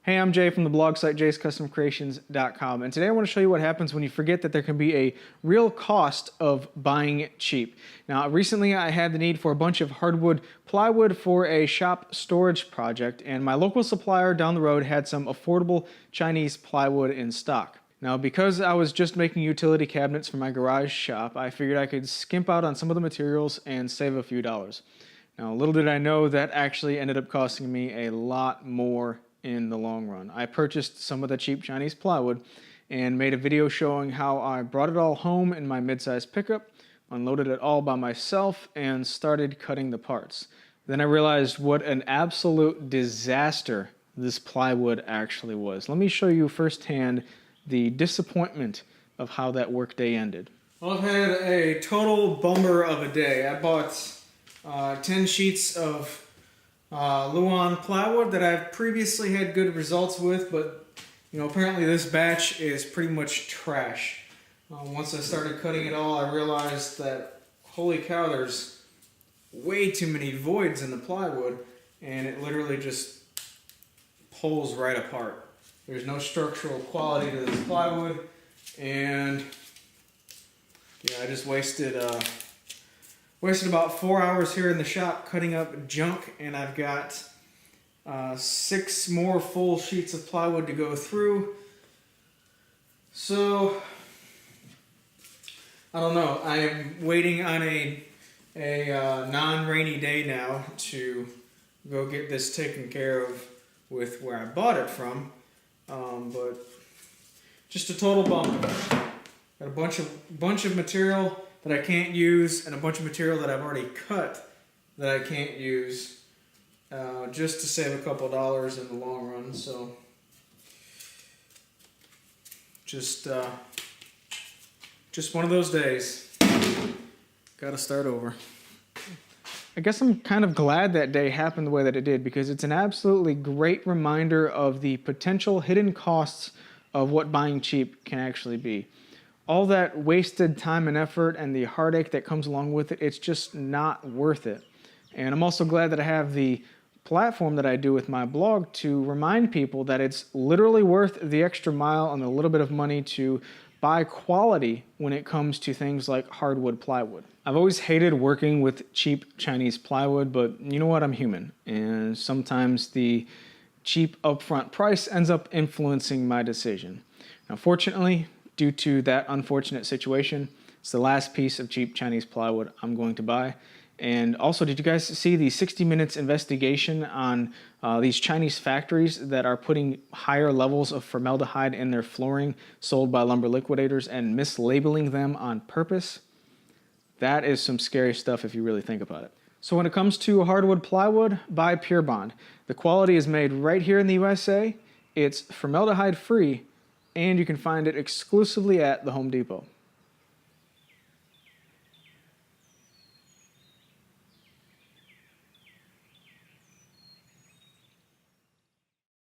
Hey, I'm Jay from the blog site jayscustomcreations.com, and today I want to show you what happens when you forget that there can be a real cost of buying cheap. Now, recently I had the need for a bunch of hardwood plywood for a shop storage project, and my local supplier down the road had some affordable Chinese plywood in stock. Now, because I was just making utility cabinets for my garage shop, I figured I could skimp out on some of the materials and save a few dollars. Now, little did I know that actually ended up costing me a lot more in the long run. I purchased some of the cheap Chinese plywood and made a video showing how I brought it all home in my mid-size pickup, unloaded it all by myself, and started cutting the parts. Then I realized what an absolute disaster this plywood actually was. Let me show you firsthand the disappointment of how that workday ended. Well, I've had a total bummer of a day. I bought 10 sheets of Luan plywood that I've previously had good results with, but apparently this batch is pretty much trash. Once I started cutting it all, I realized that holy cow, there's way too many voids in the plywood, and it literally just pulls right apart. There's no structural quality to this plywood, and yeah, I just wasted about 4 hours here in the shop cutting up junk, and I've got 6 more full sheets of plywood to go through. So I don't know. I am waiting on a non-rainy day now to go get this taken care of with where I bought it from. But just a total bummer. Got a bunch of material that I can't use, and a bunch of material that I've already cut that I can't use, just to save a couple dollars in the long run. So just one of those days. Gotta start over. I guess I'm kind of glad that day happened the way that it did, because it's an absolutely great reminder of the potential hidden costs of what buying cheap can actually be. All that wasted time and effort and the heartache that comes along with it, it's just not worth it. And I'm also glad that I have the platform that I do with my blog to remind people that it's literally worth the extra mile and a little bit of money to buy quality when it comes to things like hardwood plywood. I've always hated working with cheap Chinese plywood, but you know what, I'm human. And sometimes the cheap upfront price ends up influencing my decision. Now, fortunately, due to that unfortunate situation, it's the last piece of cheap Chinese plywood I'm going to buy. And also, did you guys see the 60 Minutes investigation on these Chinese factories that are putting higher levels of formaldehyde in their flooring sold by lumber liquidators and mislabeling them on purpose? That is some scary stuff if you really think about it. So when it comes to hardwood plywood, buy PureBond. The quality is made right here in the USA. It's formaldehyde-free, and you can find it exclusively at the Home Depot.